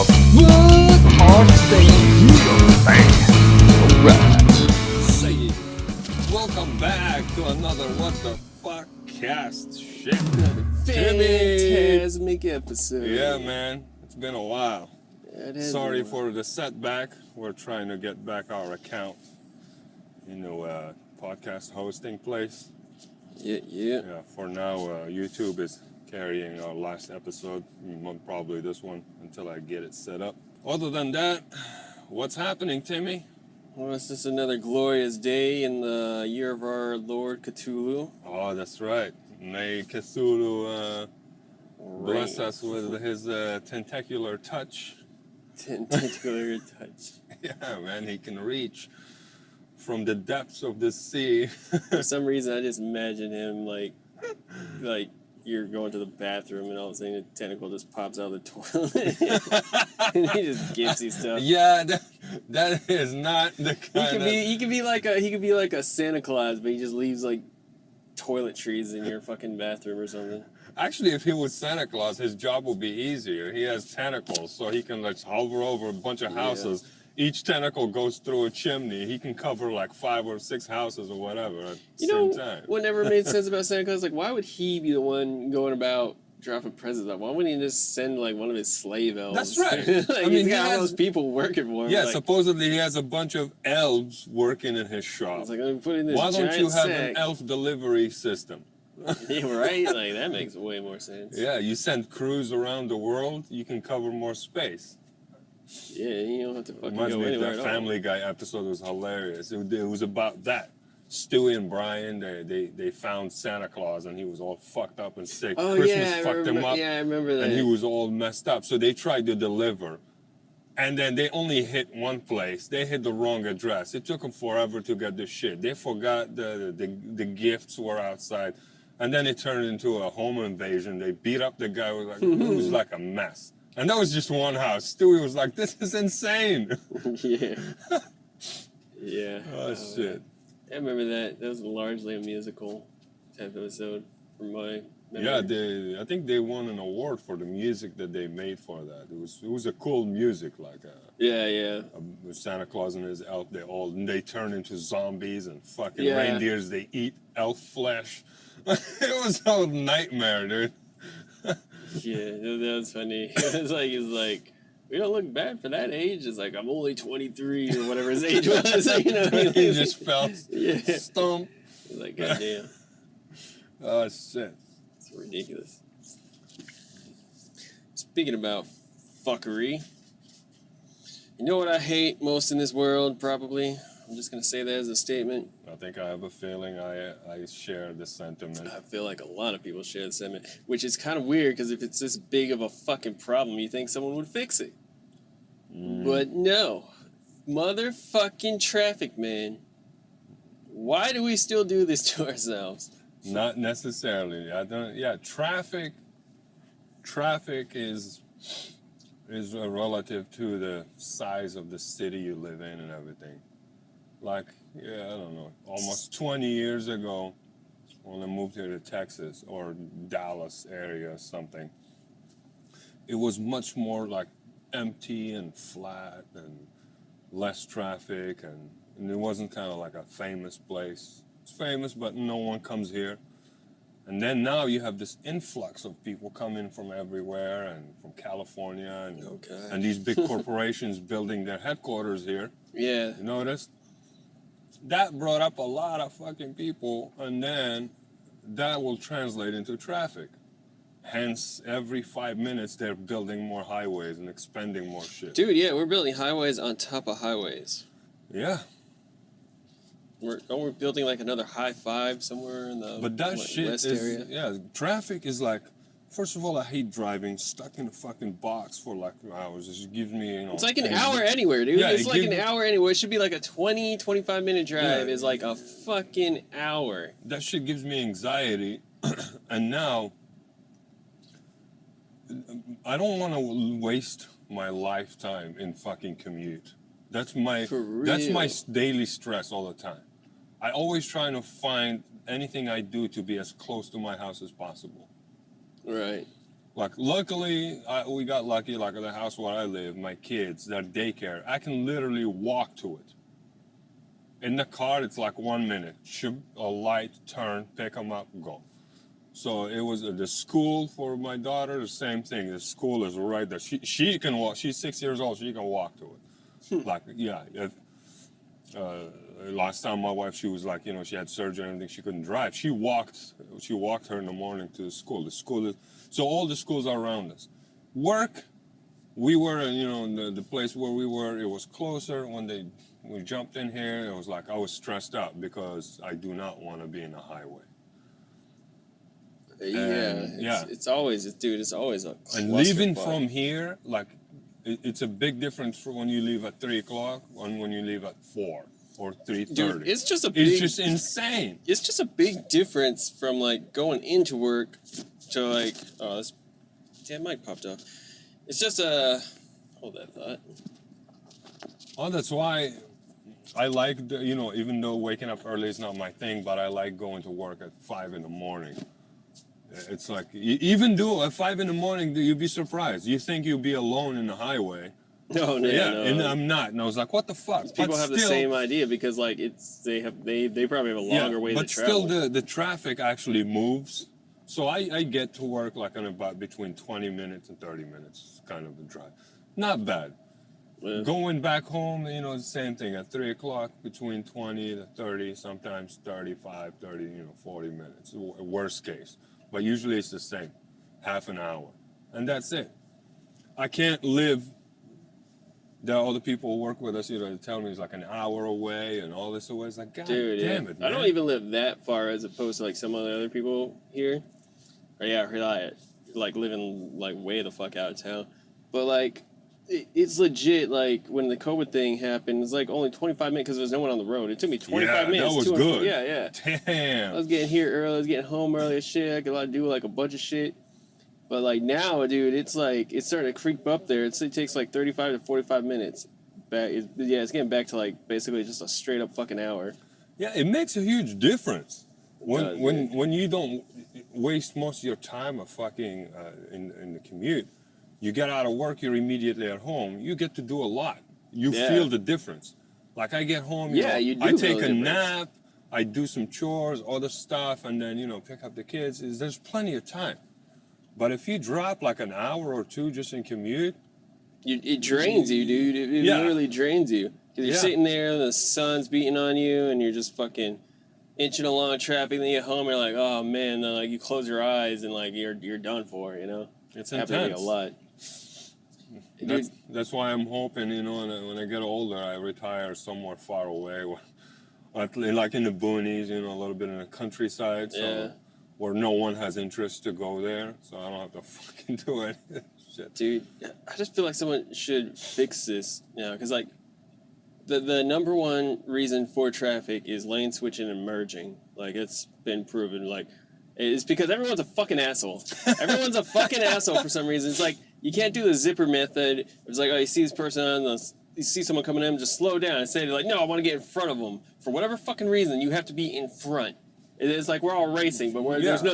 the fuck are staying here, man? Alright. Say, welcome back to another What the Fuck cast shit. Fantastic episode. Yeah, man, it's been a while. Yeah, it has Sorry been a for the setback. We're trying to get back our account, podcast hosting place. while. Yeah. Yeah, for now, YouTube is carrying our last episode, probably this one, until I get it set up. Other than that, what's happening, Timmy? Well, it's just another glorious day in the year of our Lord Cthulhu. Oh, that's right. May Cthulhu bless us with his tentacular touch. Tentacular touch. Yeah, man, he can reach from the depths of the sea. For some reason, I just imagine him like you're going to the bathroom and all of a sudden a tentacle just pops out of the toilet and he just gives you stuff. Yeah, that is not the kind He could be like a Santa Claus, but he just leaves like toiletries in your fucking bathroom or something. Actually, if he was Santa Claus, his job would be easier. He has tentacles, so he can like hover over a bunch of houses. Each tentacle goes through a chimney. He can cover like 5 or 6 houses or whatever at the same time. What never made sense about Santa Claus? Like, why would he be the one going about dropping presents off? Why wouldn't he just send like one of his slave elves? That's right. Like, he's got all those people working for him. Yeah, like, supposedly he has a bunch of elves working in his shop. It's like, let me put in this Why don't giant you have sack. an elf delivery system? Yeah, right? Like, that makes way more sense. Yeah, you send crews around the world, you can cover more space. Yeah, you don't have to fucking Reminds go me of anywhere that at all. Family Guy episode. It was hilarious. It was about that. Stewie and Brian, they found Santa Claus and he was all fucked up and sick. Oh, Christmas yeah, I fucked him remember- up. yeah, I remember that. And he was all messed up. So they tried to deliver. And then they only hit one place. They hit the wrong address. It took them forever to get the shit. They forgot the gifts were outside. And then it turned into a home invasion. They beat up the guy. It was like a mess. And that was just one house. Stewie was like, this is insane. Yeah. Yeah. Oh, shit. I remember that. That was largely a musical type episode from my memory. Yeah, I think they won an award for the music that they made for that. It was a cool music, like Yeah. Santa Claus and his elf. They turn into zombies and fucking Yeah. reindeers. They eat elf flesh. It was a nightmare, dude. Yeah, that was funny. It's like, we don't look bad for that age. It's like, I'm only 23 or whatever his age was. You know, He just fell stump. It's like, goddamn. Oh, shit. It's ridiculous. Speaking about fuckery, you know what I hate most in this world, probably? I'm just going to say that as a statement. I think I have a feeling I share the sentiment. I feel like a lot of people share the sentiment, which is kind of weird because if it's this big of a fucking problem, you think someone would fix it. But no. Motherfucking traffic, man. Why do we still do this to ourselves? Not necessarily. I don't. Yeah, traffic is relative to the size of the city you live in and everything. Like, yeah, I don't know. Almost 20 years ago, when I moved here to Texas or Dallas area or something, it was much more like empty and flat and less traffic, and it wasn't kind of like a famous place. It's famous, but no one comes here. And then now you have this influx of people coming from everywhere and from California and these big corporations building their headquarters here. Yeah. You noticed? That brought up a lot of fucking people, and then that will translate into traffic. Hence, every 5 minutes, they're building more highways and expending more shit. Dude, yeah, we're building highways on top of highways. Yeah. We're building like another high five somewhere in the But that shit west is, area. yeah, traffic is like, first of all, I hate driving, stuck in a fucking box for like hours. It just gives me, It's like an hour anywhere, dude. Yeah, It's it like an gives- hour anywhere. It should be like a 20, 25-minute drive. Yeah. Is like a fucking hour. That shit gives me anxiety. And now, I don't want to waste my lifetime in fucking commute. That's my real. daily stress all the time. I always try to find anything I do to be as close to my house as possible. Right. Like, luckily, we got lucky. Like, at the house where I live, my kids, their daycare, I can literally walk to it. In the car, it's like 1 minute. A light, turn, pick them up, go. So it was the school for my daughter, the same thing. The school is right there. She can walk. She's 6 years old. She can walk to it. Like, yeah. Last time my wife, she was like, you know, she had surgery and everything. She couldn't drive. She walked her in the morning to the school. The school is, so all the schools are around us. Work, we were, you know, in the place where we were, it was closer. When we jumped in here, it was like I was stressed out because I do not want to be in a highway. It's always, dude, it's always a clusterfuck. And leaving from here, like, it's a big difference for when you leave at 3 o'clock and when you leave at 4 or 3:30. Dude, it's just insane. It's just a big difference from like going into work to like, oh, this damn mic popped off. It's just hold that thought. Oh, that's why I like, you know, even though waking up early is not my thing, but I like going to work at 5 in the morning. It's like, even though at 5 in the morning, you'd be surprised. You think you'll be alone in the highway. No. And I'm not. And I was like, what the fuck? People have the same idea because like they probably have a longer way to travel. But still the traffic actually moves. So I get to work like in about between 20 minutes and 30 minutes, kind of a drive. Not bad. Yeah. Going back home, you know, the same thing. At 3 o'clock, between 20 to 30, sometimes 35, 30, you know, 40 minutes. Worst case. But usually it's the same, half an hour. And that's it. I can't live, there are other people who work with us, you know, they tell me it's like an hour away and all this away. It's like, God damn it, man. I don't even live that far as opposed to like some of the other people here. Or like living like way the fuck out of town. But like, it's legit, like when the COVID thing happened, it's like only 25 minutes because there's no one on the road. It took me 25 minutes. That was good. Yeah. Damn. I was getting here early, I was getting home early as shit. I could do like a bunch of shit. But like now, dude, it's like, it's starting to creep up there. It takes like 35 to 45 minutes. It's getting back to like basically just a straight up fucking hour. Yeah, it makes a huge difference. When you don't waste most of your time in the commute. You get out of work, you're immediately at home. You get to do a lot. You feel the difference. Like I get home, I take a nap, I do some chores, other stuff, and then, you know, pick up the kids. There's plenty of time. But if you drop like an hour or two just in commute, it drains you, dude. It literally drains you. Because you're sitting there, the sun's beating on you, and you're just fucking inching along traffic. Then you get home, you're like, oh man, like you close your eyes and like you're done for, you know? It's happening intense. A lot. That's why I'm hoping, you know, when I get older, I retire somewhere far away, like in the boonies, you know, a little bit in the countryside, where no one has interest to go there, so I don't have to fucking do it. Shit. Dude, I just feel like someone should fix this now, because like the number one reason for traffic is lane switching and merging. Like it's been proven. Like it's because everyone's a fucking asshole. Everyone's a fucking asshole for some reason. It's like. You can't do the zipper method. It's like, oh, you see this person you see someone coming in, just slow down and say, like, no, I want to get in front of them. For whatever fucking reason, you have to be in front. It's like we're all racing, but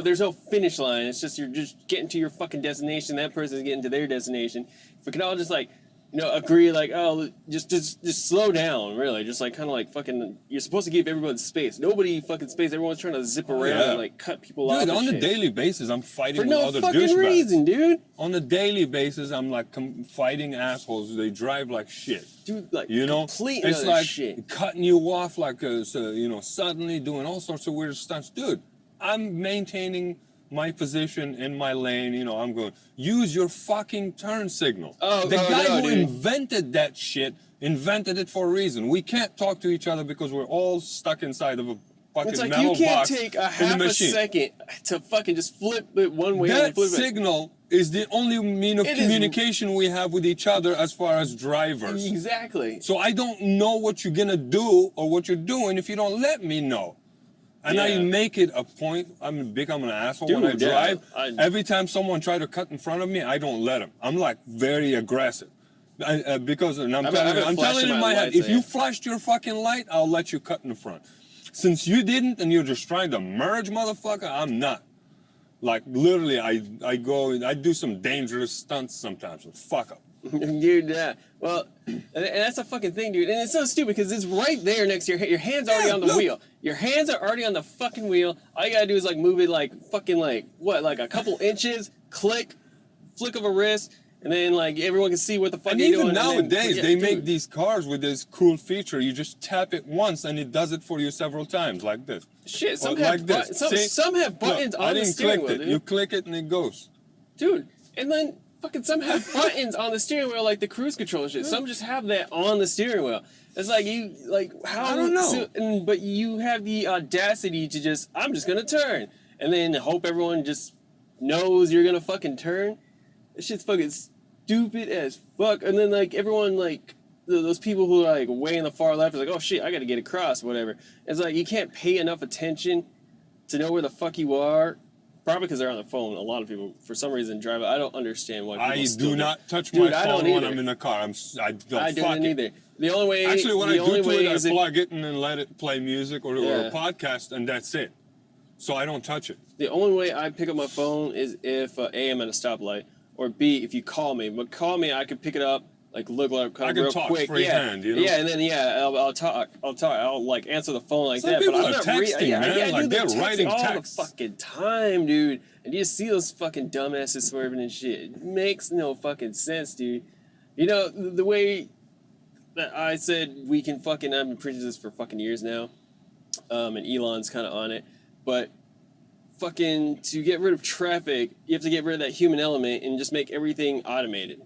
there's no finish line. It's just you're just getting to your fucking destination. That person's getting to their destination. If we could all just like, you know, agree like, oh, just slow down, really. Just like kind of like fucking, you're supposed to give everyone space. Nobody fucking space. Everyone's trying to zip around and like cut people off. Dude, on a daily basis, I'm fighting with other douchebags. For no fucking reason, dude. On a daily basis, I'm like fighting assholes. They drive like shit. Dude, like, you know, completely it's like shit. Cutting you off like, you know, suddenly doing all sorts of weird stunts. Dude, I'm maintaining my position in my lane, you know, I'm going, use your fucking turn signal. The guy who invented that shit invented it for a reason. We can't talk to each other because we're all stuck inside of a fucking metal box. You can't take a half a second to fucking just flip it one way and flip it. That signal is the only mean of communication we have with each other as far as drivers. Exactly. So I don't know what you're gonna do or what you're doing if you don't let me know. And I make it a point. I'm an asshole when I drive. Every time someone tries to cut in front of me, I don't let them. I'm like very aggressive. Because I'm telling in my head, if you flashed your fucking light, I'll let you cut in the front. Since you didn't and you're just trying to merge, motherfucker, I'm not. Like literally, I go and I do some dangerous stunts sometimes. And fuck up. Dude, yeah. Well, and that's a fucking thing, dude. And it's so stupid because it's right there next to your hand. Your hand's already on the wheel. Your hands are already on the fucking wheel. All you gotta do is like move it like fucking like what, like a couple inches, click, flick of a wrist, and then like everyone can see what the fuck And you're even doing. nowadays, Yeah, they dude. make these cars with this cool feature. You just tap it once, and it does it for you several times, like this. Shit, some Or have like this. See? some have buttons Look, on I the didn't steering click wheel, it. dude. You click it, and it goes. Dude, and then fucking some have buttons on the steering wheel, like the cruise control and shit. Some just have that on the steering wheel. It's like you, like how? I don't know. But you have the audacity to just, I'm just gonna turn, and then hope everyone just knows you're gonna fucking turn. This shit's fucking stupid as fuck. And then like everyone like those people who are like way in the far left is like, oh shit, I gotta get across, whatever. It's like you can't pay enough attention to know where the fuck you are. Probably because they're on the phone. A lot of people, for some reason, drive it. I don't understand why people I still do not touch Dude, my I don't phone when either. I'm in the car. I don't I fuck don't it. either. The only way, Actually, what the I only do to way it, is I if, plug it in and let it play music or Yeah. a podcast, and that's it. So I don't touch it. the only way I pick up my phone is if A, I'm at a stoplight, or B, if you call me. But call me, I can pick it up, like look like I can real talk quick. freehand, you know? Yeah, and then I'll talk. I'll like answer the phone like Some that. people But I'm are not texting, man. Like, dude, they're texting writing all texts. the fucking time, dude. And you see those fucking dumbasses swerving and shit. It makes no fucking sense, dude. You know the way that I said we can fucking. I've been preaching this for fucking years now, and Elon's kind of on it, but. Fucking to get rid of traffic, you have to get rid of that human element and just make everything automated,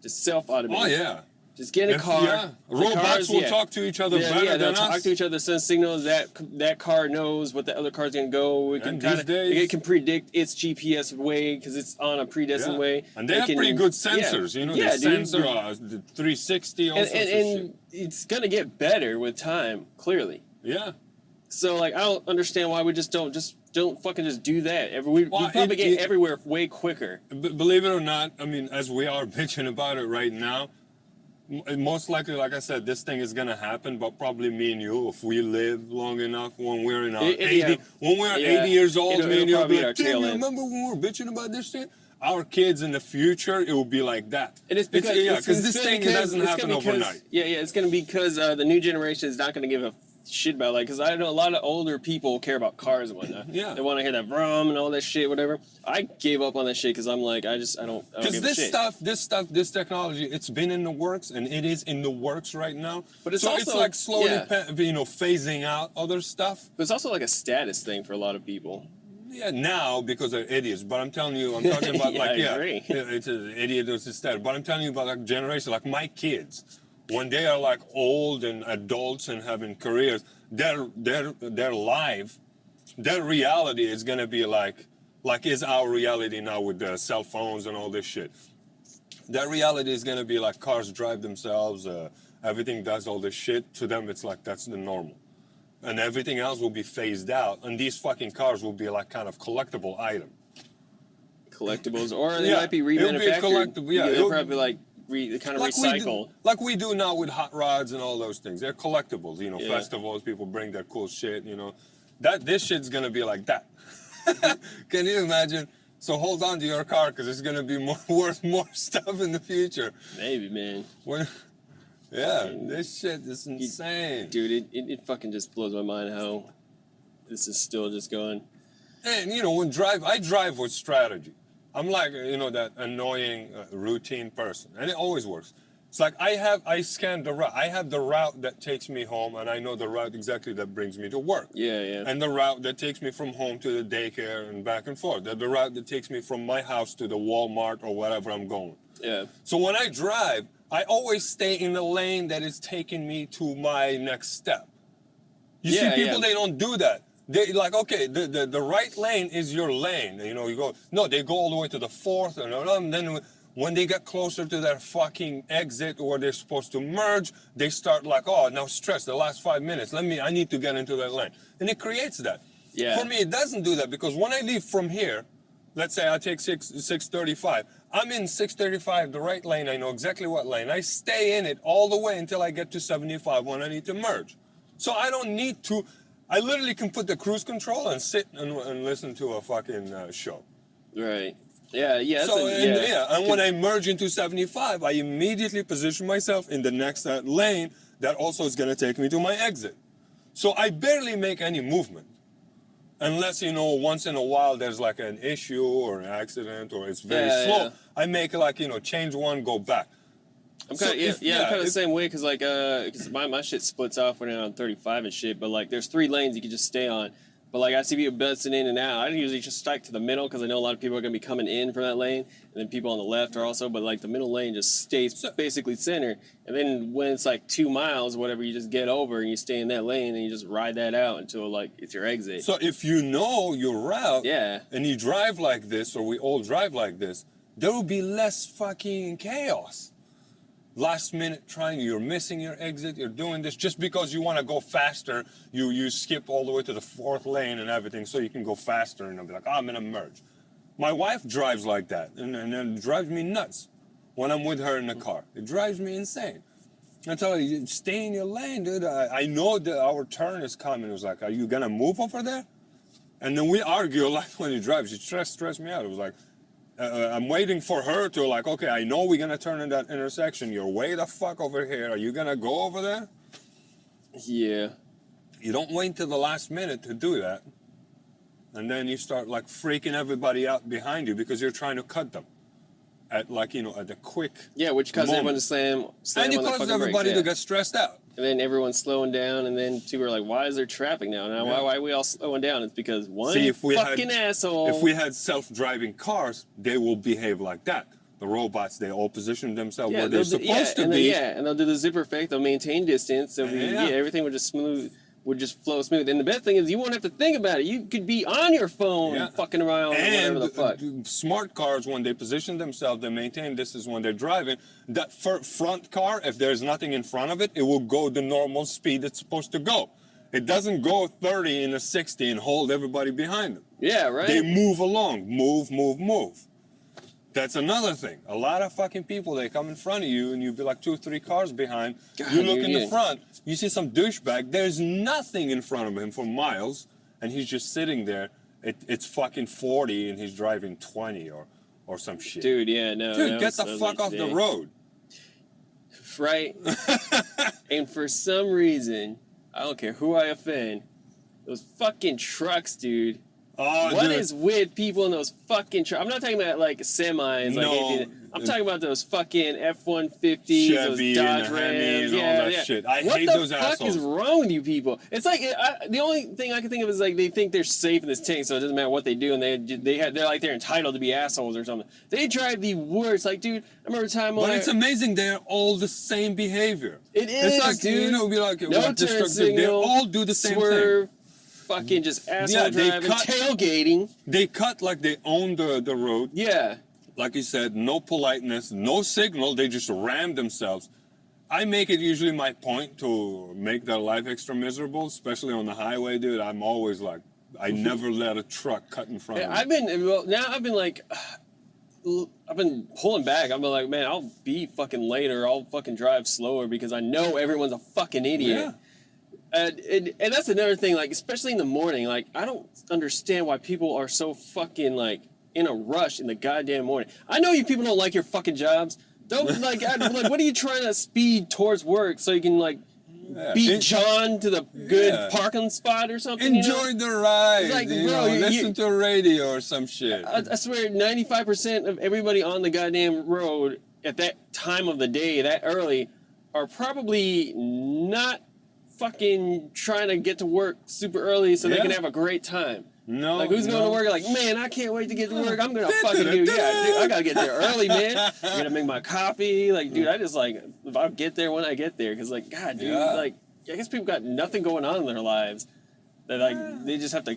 just self-automated. Oh yeah. Just get in a car. Yeah. The Robots cars, will yeah. talk to each other better they'll than talk us. to each other, send signals. That car knows what the other car's gonna go. It can And these kinda, days- it can predict its GPS way because it's on a predestined Yeah. way. And they It have can- pretty good yeah. sensors, you know. Yeah, the dude. sensor, the 360, all and, sorts of and it's gonna get better with time, clearly. shit. Yeah. So like, I don't understand why we just don't fucking just do that. We Well, probably get it- everywhere way quicker. Believe it or not, I mean, as we are bitching about it right now, most likely, like I said, this thing is gonna happen. But probably me and you, if we live long enough, when we're in our 80, yeah. when we're Yeah. 80 years old, It'll me and you will probably be be like, our "Damn, tail you end." remember when we were bitching about this shit?" Our kids in the future, it will be like that. And it's because this thing doesn't happen overnight. Yeah, it's gonna be because the new generation is not gonna give a shit about, like, because I know a lot of older people care about cars and whatnot. Yeah. They want to hear that vroom and all that shit, whatever. I gave up on that shit because I'm like, I don't Because give a shit. this technology, it's been in the works, and it is in the works right now. But it's so also- it's like slowly, yeah. phasing out other stuff. But it's also like a status thing for a lot of people. Yeah, now because they're idiots. But I'm telling you, I'm talking about Yeah, I agree. it's an idiot who's instead. But I'm telling you about like generation, like my kids, when they are like old and adults and having careers, their life, their reality is gonna be like is our reality now with the cell phones and all this shit. Their reality is gonna be like cars drive themselves, everything does all this shit. To them, it's like that's the normal. And everything else will be phased out, and these fucking cars will be like kind of collectible item. Collectibles, or they Yeah, might be it'll be remanufactured. collectible, yeah, they'll it'll- probably like kind of recycle. Like we do now with hot rods and all those things. They're collectibles, you know, Yeah. festivals, people bring their cool shit, you know. This shit's gonna be like that. Can you imagine? So hold on to your car because it's gonna be worth more stuff in the future. Maybe, man. This shit is insane. Dude, it fucking just blows my mind how this is still just going. And you know, I drive with strategy. I'm like, you know, that annoying routine person, and it always works. It's like I scan the route. I have the route that takes me home, and I know the route exactly that brings me to work. Yeah. And the route that takes me from home to the daycare and back and forth. The route that takes me from my house to the Walmart or wherever I'm going. Yeah. So when I drive, I always stay in the lane that is taking me to my next step. You see Yeah, people, yeah. they don't do that. They like, okay, the right lane is your lane. You know, they go all the way to the fourth, and then when they get closer to their fucking exit where they're supposed to merge, they start like, oh, now stress, the last 5 minutes, I need to get into that lane. And it creates that. Yeah. For me, it doesn't do that because when I leave from here, let's say I take 635, I'm in 635, the right lane, I know exactly what lane. I stay in it all the way until I get to 75 when I need to merge. So I don't need to, I literally can put the cruise control and sit and listen to a fucking show. Right. Yeah. Yeah. So and when Could- I merge into 75, I immediately position myself in the next lane that also is going to take me to my exit. So I barely make any movement. Unless, once in a while there's like an issue or an accident or it's very slow. Yeah. I make like, change one, go back. I'm So kind of if- I'm kind of the if- same way because because my shit splits off when I'm on 35 and shit. But like, there's 3 lanes you can just stay on. But like, I see people busting in and out. I usually just strike to the middle because I know a lot of people are gonna be coming in from that lane, and then people on the left are also. But like, the middle lane just stays basically center. And then when it's like 2 miles, whatever, you just get over and you stay in that lane and you just ride that out until like it's your exit. So if you know your route, Yeah. and you drive like this, or we all drive like this, there will be less fucking chaos. Last minute you're missing your exit, you're doing this just because you want to go faster, you skip all the way to the 4th lane and everything so you can go faster and I'll be like, I'm gonna merge. My wife drives like that and it drives me nuts when I'm with her in the car. It drives me insane. I tell her, you stay in your lane, dude. I know that our turn is coming. It was like, are you gonna move over there? And then we argue a lot when he drives. She stressed me out. It was like, I'm waiting for her to like, okay, I know we're gonna turn in that intersection. You're way the fuck over here. Are you gonna go over there? Yeah. You don't wait till the last minute to do that. And then you start like freaking everybody out behind you because you're trying to cut them at like, at the quick. Yeah, which causes everyone to slam And it on the causes fucking everybody brakes, to get stressed out. And then everyone's slowing down, and then people are like, why is there traffic now? Now, Yeah. why are we all slowing down? It's because one See, if we fucking asshole. If we had self-driving cars, they will behave like that. The robots, they all position themselves where they're supposed to be. And they'll do the zipper effect. They'll maintain distance. So everything would just flow smooth. And the best thing is you won't have to think about it. You could be on your phone fucking around or whatever the fuck. Smart cars, when they position themselves, they maintain distance when they're driving. That front car, if there's nothing in front of it, it will go the normal speed it's supposed to go. It doesn't go 30 in a 60 and hold everybody behind them. Yeah, right? They move along. Move, move, move. That's another thing. A lot of fucking people, they come in front of you and you'll be like 2 or 3 cars behind. God, you look in the front, you see some douchebag. There's nothing in front of him for miles, and he's just sitting there. It's fucking 40 and he's driving 20 or some shit. Dude, yeah, no. Dude, get the fuck off the road. Right? And for some reason, I don't care who I offend, those fucking trucks, dude. Oh, What dude. is with people in those fucking trucks? I'm not talking about like semis. No. I'm talking about those fucking F-150s, Chevy those Dodge and the Rams, Hemi and all that shit. I hate those assholes. What the fuck is wrong with you people? It's like the only thing I can think of is like they think they're safe in this tank, so it doesn't matter what they do, and they're like they're entitled to be assholes or something. They drive the worst. Like, dude, I remember a time when But it's amazing they're all the same behavior. It is, it's like, dude. Be like, No what turn destructive. signal, They all do the same swerve, thing. fucking just asshole they driving, cut- tailgating. They cut like they own the road. Yeah. Like you said, no politeness, no signal. They just ram themselves. I make it usually my point to make their life extra miserable, especially on the highway, dude. I'm always like, I never let a truck cut in front of me. I've been pulling back. I've been like, man, I'll be fucking later. I'll fucking drive slower because I know everyone's a fucking idiot. Yeah. And that's another thing, like, especially in the morning, like, I don't understand why people are so fucking, like, in a rush in the goddamn morning. I know you people don't like your fucking jobs. Don't, like, what are you trying to speed towards work so you can, like, beat John to the good parking spot or something? Enjoy the ride. Like, you bro, know, listen to a radio or some shit. I swear, 95% of everybody on the goddamn road at that time of the day, that early, are probably not fucking trying to get to work super early so they can have a great time. No. Like, who's going to work? Like, man, I can't wait to get to work. I'm going to fucking dude, I got to get there early, man. I got to make my coffee. Like, dude, I just, like, if I'll get there when I get there. Because, like, God, dude, like, I guess people got nothing going on in their lives. That, like, they just have to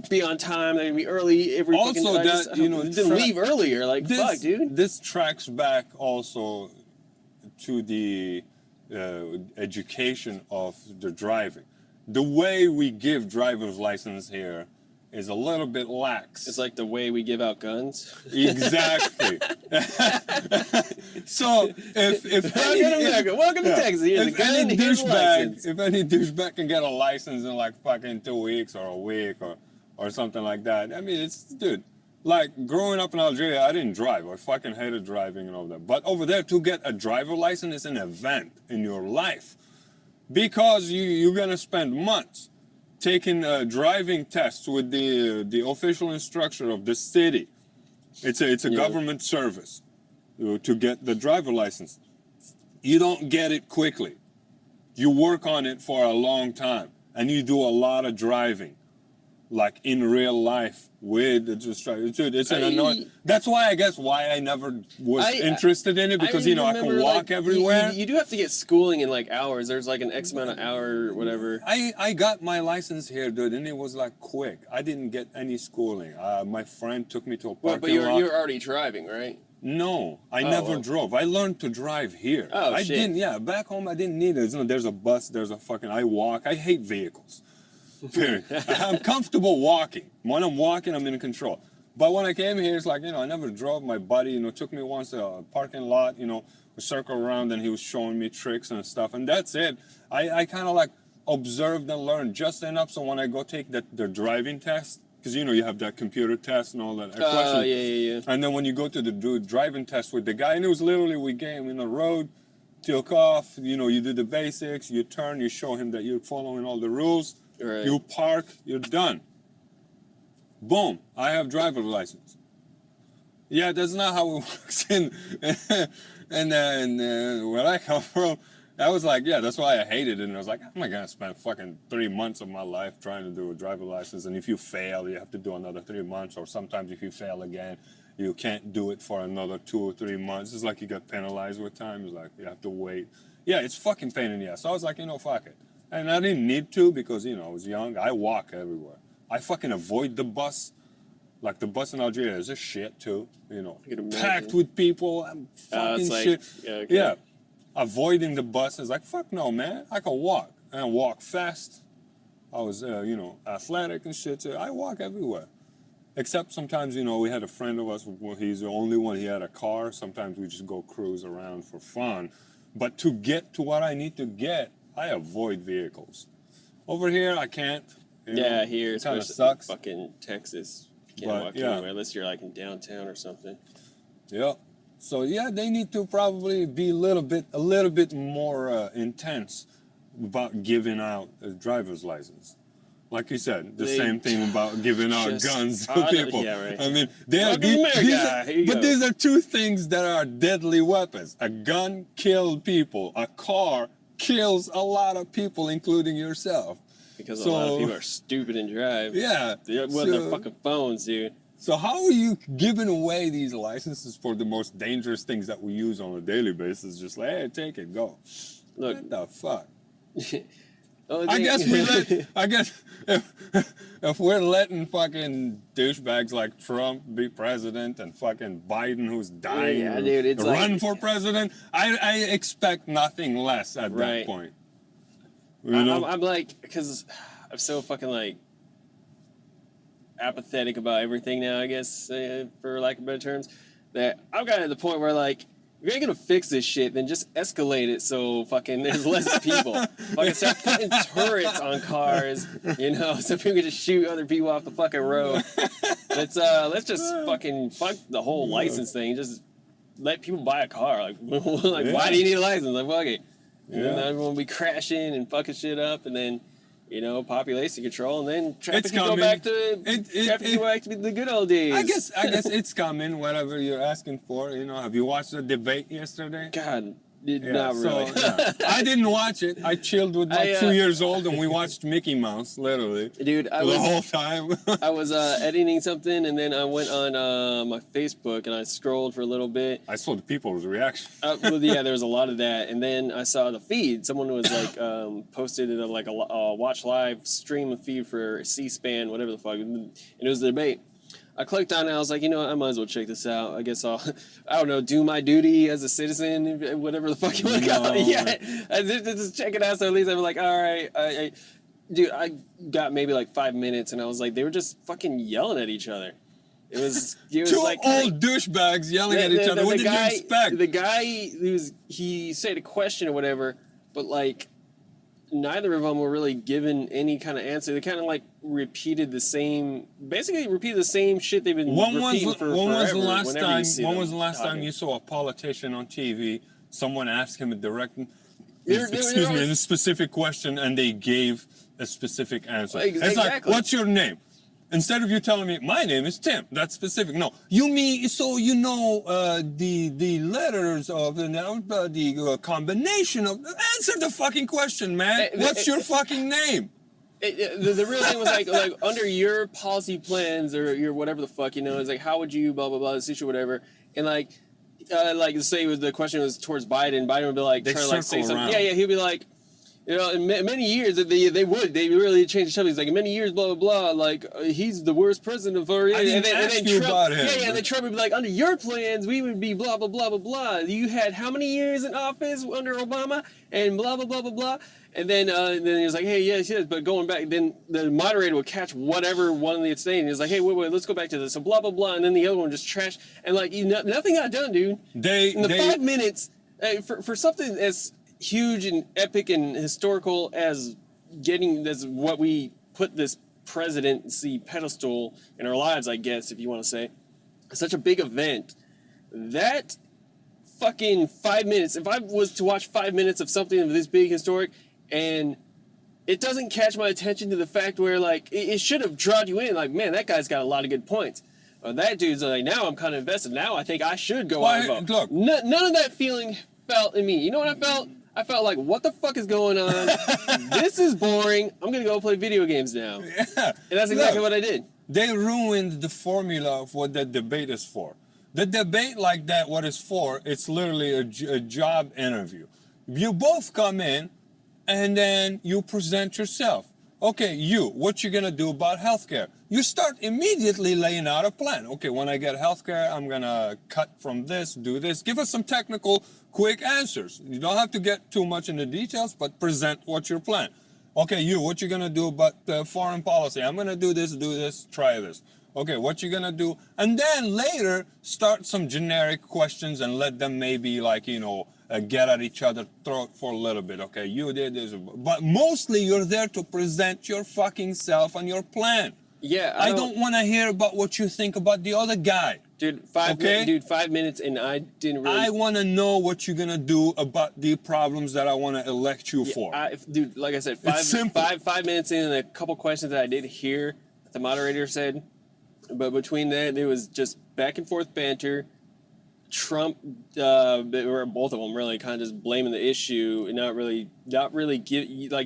be on time. They be early every fucking time. Also, that, you know, didn't leave earlier. Like, fuck, dude. This tracks back also to the education of the driving. The way we give driver's license here is a little bit lax. It's like the way we give out guns. Exactly. So if welcome to Texas. Here's a gun. Here's a license. If any douchebag can get a license in like fucking 2 weeks or a week or something like that, I mean, it's dude. like growing up in Algeria, I didn't drive. I fucking hated driving and all that. But over there, to get a driver license is an event in your life, because you're gonna spend months taking driving tests with the official instructor of the city. It's a government service to get the driver license. You don't get it quickly. You work on it for a long time, and you do a lot of driving, like in real life with the driver. It's an annoying. That's why I never was interested in it, because I can walk everywhere. You do have to get schooling in like hours. There's like an X amount of hour, whatever. I got my license here, dude, and it was like quick. I didn't get any schooling. My friend took me to a parking lot. But you're already driving, right? No, I never drove. I learned to drive here. Oh, I shit. didn't. Yeah, back home I didn't need it. There's a bus. There's a fucking. I walk. I hate vehicles. Period. I'm comfortable walking. When I'm walking, I'm in control. But when I came here, it's like, I never drove. My buddy, took me once to a parking lot, we circle around, and he was showing me tricks and stuff, and that's it. I kind of like observed and learned just enough, so when I go take the driving test, because you have that computer test and all that. Yeah. And then when you go to the driving test with the guy, and it was literally, we came in the road, took off, you do the basics, you turn, you show him that you're following all the rules, right. You park, you're done. Boom, I have driver's license. Yeah, that's not how it works in where I come from. I was like, yeah, that's why I hated it. And I was like, I'm not gonna spend fucking 3 months of my life trying to do a driver's license. And if you fail, you have to do another 3 months. Or sometimes if you fail again, you can't do it for another 2 or 3 months. It's like you got penalized with time. It's like you have to wait. Yeah, it's fucking pain in the ass. So I was like, fuck it. And I didn't need to, because, I was young. I walk everywhere. I fucking avoid the bus. Like, the bus in Algeria is a shit, too. Packed with people. I'm fucking shit. Yeah. Avoiding the bus is like, fuck no, man. I can walk. And I walk fast. I was, athletic and shit. So I walk everywhere. Except sometimes, we had a friend of us, he's the only one, he had a car. Sometimes we just go cruise around for fun. But to get to what I need to get, I avoid vehicles. Over here, I can't. Here, it kind of especially sucks. Fucking Texas. You can't walk anywhere unless you're like in downtown or something. Yeah. So yeah, they need to probably be a little bit more intense about giving out a driver's license. Like you said, the same thing about giving out guns to people. Yeah, right. I mean, these are two things that are deadly weapons. A gun killed people. A car kills a lot of people, including yourself. Because a lot of people are stupid and drive. Yeah. With their fucking phones, dude. So how are you giving away these licenses for the most dangerous things that we use on a daily basis? Just like, hey, take it, go. Look. What the fuck? I guess if we're letting fucking douchebags like Trump be president and fucking Biden, who's dying, run for president, I expect nothing less at that point. I'm like, because I'm so fucking like apathetic about everything now, I guess, for lack of better terms, that I've gotten to the point where like, if you ain't gonna fix this shit, then just escalate it so fucking there's less people. Fucking start putting turrets on cars, so people can just shoot other people off the fucking road. Let's just fucking fuck the whole license thing. Just let people buy a car. Like why do you need a license? Like, fuck it. And then everyone will be crashing and fucking shit up, and then population control, and then traffic can go back to the good old days. I guess it's coming. Whatever you're asking for, Have you watched the debate yesterday? God, not really. I didn't watch it. I chilled with my 2 years old, and we watched Mickey Mouse, literally. Dude, the whole time. I was editing something, and then I went on my Facebook, and I scrolled for a little bit. I saw the people's reaction. There was a lot of that, and then I saw the feed. Someone was like posted it like a watch live stream of feed for C-SPAN, whatever the fuck, and it was the debate. I clicked on it, and I was like, I might as well check this out. I guess I'll, do my duty as a citizen, whatever the fuck you want to call it. Yeah, I just check it out, so at least I'm like, all right. I got maybe like 5 minutes, and I was like, they were just fucking yelling at each other. It was two like old douchebags yelling at each other. What did you expect? The guy, he said a question or whatever, but like, neither of them were really given any kind of answer. They kind of like repeated the same shit they've been repeating for forever. When was the last whenever time? you see When them was the last time talking. you saw a politician on TV? Someone asked him a direct, They're a specific question, and they gave a specific answer. It's like, Exactly. what's your name? Instead of you telling me, my name is Tim, that's specific. No, you mean, so you know the letters of the combination of, answer the fucking question, man. What's your fucking name? The real thing was like under your policy plans or your whatever the fuck, it's like, how would you blah blah blah this issue whatever, and like say the question was towards Biden would be like They trying to like say circle something. around. Yeah, he'd be like, in many years they really changed the topic. He's like, in many years, blah blah blah. Like he's the worst president of our. I didn't ask you Trump, about him. Yeah, and then Trump would be like, under your plans, we would be blah blah blah blah blah. You had how many years in office under Obama and blah blah blah blah blah. And then he was like, hey, yes, but going back, then the moderator would catch whatever one of the saying. He's like, hey, wait, let's go back to this. So blah blah blah, and then the other one just trash. And like nothing got done, dude. In the 5 minutes for something as huge and epic and historical as what we put this presidency pedestal in our lives, I guess, if you want to say, such a big event. That fucking 5 minutes. If I was to watch 5 minutes of something of this big historic, and it doesn't catch my attention to the fact where like it should have drawn you in, like, man, that guy's got a lot of good points. That dude's like, now I'm kind of invested. Now I think I should go out and vote. Look, none of that feeling felt in me. You know what I felt? I felt like, what the fuck is going on? This is boring. I'm gonna go play video games now. Yeah. And that's exactly what I did. They ruined the formula of what that debate is for. The debate like that, what it's for, it's literally a job interview. You both come in, and then you present yourself. Okay, what you gonna do about healthcare? You start immediately laying out a plan. Okay, when I get healthcare, I'm gonna cut from this, do this. Give us some technical, quick answers. You don't have to get too much into details, but present what's your plan. Okay, what you gonna do about foreign policy? I'm gonna do this, try this. Okay, what you gonna do? And then later, start some generic questions and let them maybe get at each other's throat for a little bit. Okay, you did this, but mostly you're there to present your fucking self and your plan. Yeah, I don't want to hear about what you think about the other guy. Dude, 5 minutes, and I didn't really. I want to know what you're gonna do about the problems that I want to elect you for. Dude, like I said, It's simple. 5 minutes in, and a couple questions that I did hear that the moderator said, but between that, it was just back and forth banter. Trump, or both of them, really kind of just blaming the issue and not really like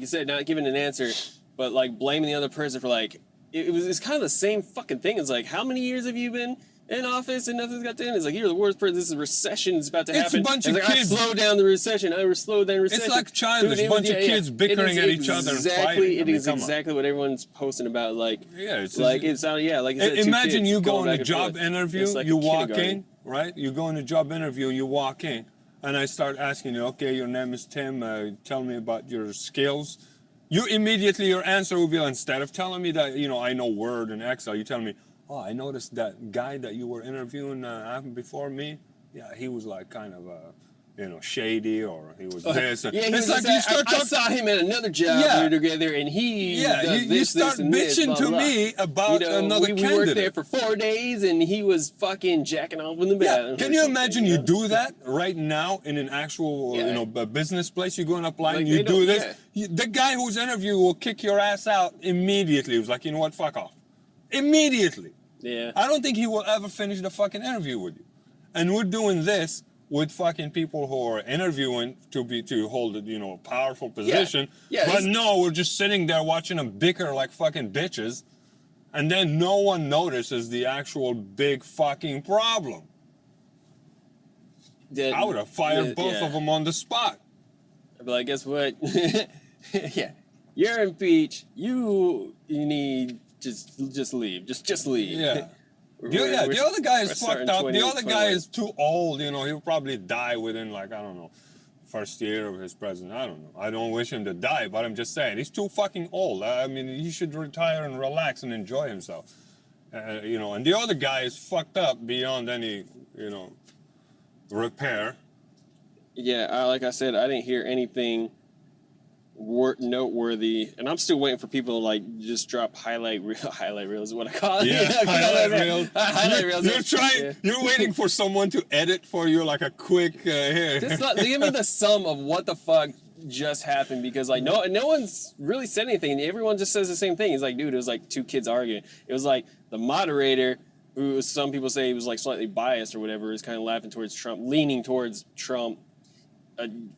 you said, not giving an answer, but like blaming the other person for like it's kind of the same fucking thing. It's like, how many years have you been in office and nothing's got done? It's like, you're the worst person. This is recession is about to happen. It's a bunch of like, kids. I slowed down the recession. I slowed down the recession. It's like childish. A bunch of kids bickering at each other and fighting. It is exactly what everyone's posting about. Like, yeah, it's like it sounded. Yeah, like you said, imagine you go going on a back and job forth. interview, It's like you a walk kindergarten. in, right? You go on a job interview, you walk in, and I start asking you, okay, your name is Tim, tell me about your skills. Your answer will be, instead of telling me that, I know Word and Excel, you tell me, oh, I noticed that guy that you were interviewing before me, yeah, he was like kind of shady, or he was this. Yeah, it's like you start I saw him at another job. Yeah. We were together, and he does you this, start this, and this, bitching blah, to blah. me about another we candidate. worked there for 4 days, and he was fucking jacking off in the bed. Yeah. Can you imagine you do that right now in an actual business place? You go and apply, Like, and you they do don't- this. The guy who's interviewing will kick your ass out immediately. He was like, you know what, fuck off. Immediately. Yeah. I don't think he will ever finish the fucking interview with you. And we're doing this with fucking people who are interviewing to hold a powerful position. Yeah, but no, we're just sitting there watching them bicker like fucking bitches, and then no one notices the actual big fucking problem. I would have fired both of them on the spot. I'd be like, guess what? Yeah, you're impeached. You need just leave. Just leave. Yeah. We're The other guy is starting fucked up. The 20, other guy 21. is too old. He'll probably die within, like, I don't know, first year of his presidency. I don't know. I don't wish him to die, but I'm just saying, he's too fucking old. I mean, he should retire and relax and enjoy himself. And the other guy is fucked up beyond any, repair. Yeah, like I said, I didn't hear anything noteworthy, and I'm still waiting for people to like just drop highlight reels is what I call it. Yeah, highlight reels. Highlight reels. You're trying. Yeah. You're waiting for someone to edit for you like a quick here. Just give me the sum of what the fuck just happened, because like no one's really said anything. Everyone just says the same thing. It's like, dude, it was like two kids arguing. It was like the moderator, who some people say he was like slightly biased or whatever, is kind of laughing towards Trump, leaning towards Trump.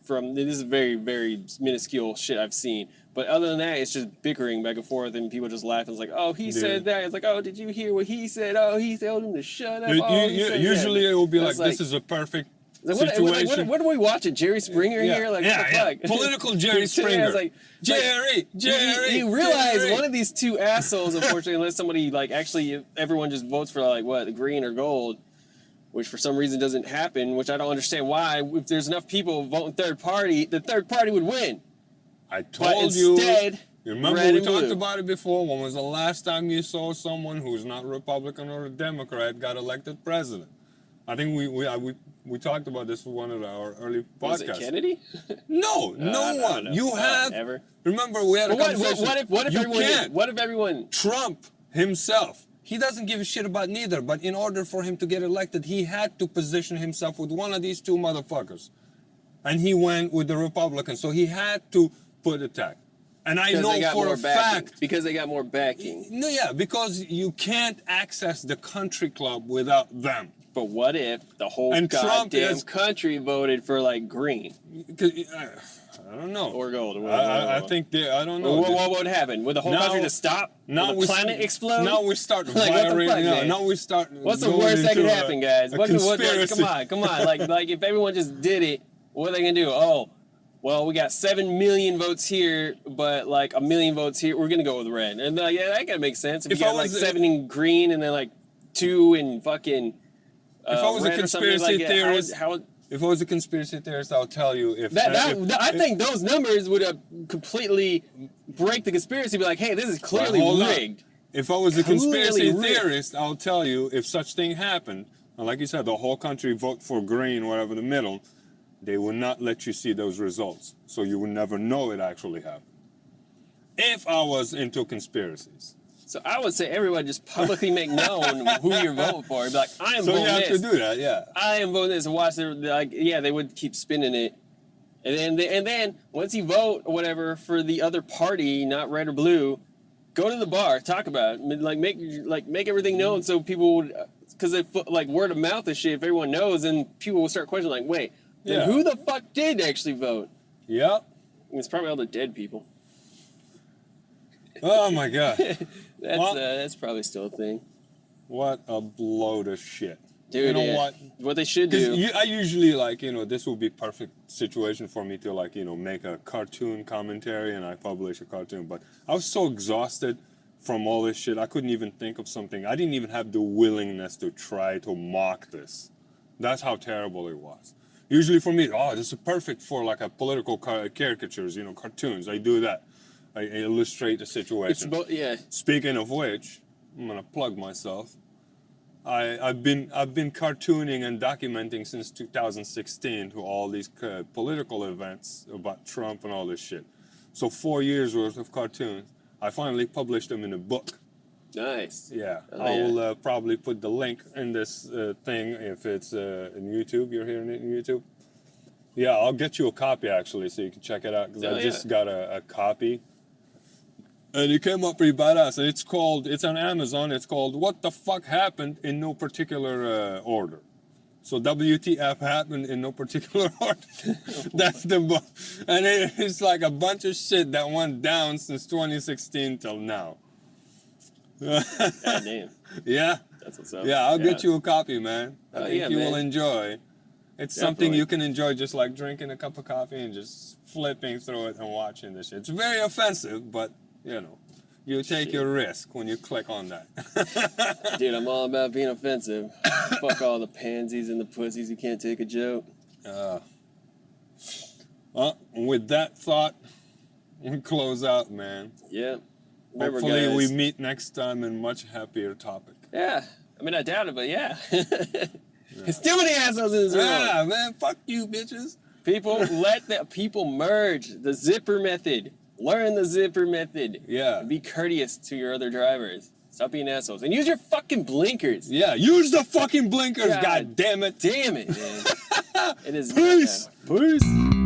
From this is very, very minuscule shit I've seen, but other than that, it's just bickering back and forth, and people just laugh. It's like, oh, he said that. It's like, oh, did you hear what he said? Oh, he told him to shut up. Usually it will be like, this is a perfect situation. What are we watching? Jerry Springer here? Like, what the fuck? Political Jerry Springer. Like, Jerry. You realize one of these two assholes, unfortunately, unless somebody like actually everyone just votes for like what, the green or gold, which for some reason doesn't happen, which I don't understand why. If there's enough people voting third party, the third party would win. I told you. Instead, you remember we talked about it before. When was the last time you saw someone who's not Republican or a Democrat got elected president? I think we talked about this in one of our early podcasts. Was it Kennedy? No one. You have. Ever. Remember, we had a conversation. What if everyone? Trump himself. He doesn't give a shit about neither, but in order for him to get elected, he had to position himself with one of these two motherfuckers. And he went with the Republicans, so he had to put a tag. And I know for a fact... Because they got more backing. No, yeah, because you can't access the country club without them. But what if the whole goddamn country voted for, like, green? I don't know. Or gold. Or I think I don't know. What would happen? Would the whole country just stop? Would the planet explode? Now we start like, violating. Now we start. What's the worst that could happen, guys? Conspiracy. Come on. Like if everyone just did it, what are they gonna do? Oh, well, we got 7 million votes here, but like 1 million votes here. We're gonna go with red. And like, yeah, that gotta make sense. If you got like 7 in green and then like 2 in fucking. If I was a conspiracy theorist, how if I was a conspiracy theorist, I'll tell you if I think those numbers would completely break the conspiracy. Be like, hey, this is clearly rigged. If I was a conspiracy theorist, I'll tell you if such thing happened, and like you said, the whole country vote for green, whatever the middle, they would not let you see those results, so you would never know it actually happened. If I was into conspiracies. So I would say everyone just publicly make known who you're voting for. Be like, I am voting this. So you have to do that, yeah. I am voting this, and watch their, like, yeah, they would keep spinning it, and then once you vote or whatever for the other party, not red or blue, go to the bar, talk about it, like make everything known so people would, because if like word of mouth and shit, if everyone knows, then people will start questioning like, wait, then who the fuck did actually vote? Yep. It's probably all the dead people. Oh my god. That's probably still a thing. What a load of shit. Dude, you know what they should do. I usually this would be perfect situation for me to make a cartoon commentary, and I publish a cartoon. But I was so exhausted from all this shit, I couldn't even think of something. I didn't even have the willingness to try to mock this. That's how terrible it was. Usually for me, this is perfect for like a political caricatures, cartoons. I do that. I illustrate the situation. Speaking of which, I'm gonna plug myself. I've been cartooning and documenting since 2016 to all these political events about Trump and all this shit. So 4 years worth of cartoons. I finally published them in a book. Nice. Yeah, I will probably put the link in this thing if it's in YouTube. You're hearing it in YouTube. Yeah, I'll get you a copy actually, so you can check it out because I just got a copy. And it came up pretty badass. And it's on Amazon. It's called What the Fuck Happened in No Particular Order. So WTF happened in no particular order. That's the book. And it's like a bunch of shit that went down since 2016 till now. God damn. Yeah. That's what's up. Yeah, I'll get you a copy, man. I think you will enjoy. It's something you can enjoy just like drinking a cup of coffee and just flipping through it and watching this shit. It's very offensive, but you take your risk when you click on that. Dude, I'm all about being offensive. Fuck all the pansies and the pussies who can't take a joke. With that thought, we close out, man. Yeah. Remember, hopefully guys, we meet next time in much happier topic. Yeah. I mean, I doubt it, but yeah. There's too many assholes in this room. Yeah, man. Fuck you, bitches. People, let the people merge. The zipper method. Learn the zipper method. Yeah. And be courteous to your other drivers. Stop being assholes. And use your fucking blinkers. Yeah, use the fucking blinkers, God God damn it. Damn it, man. It is. Peace. Peace.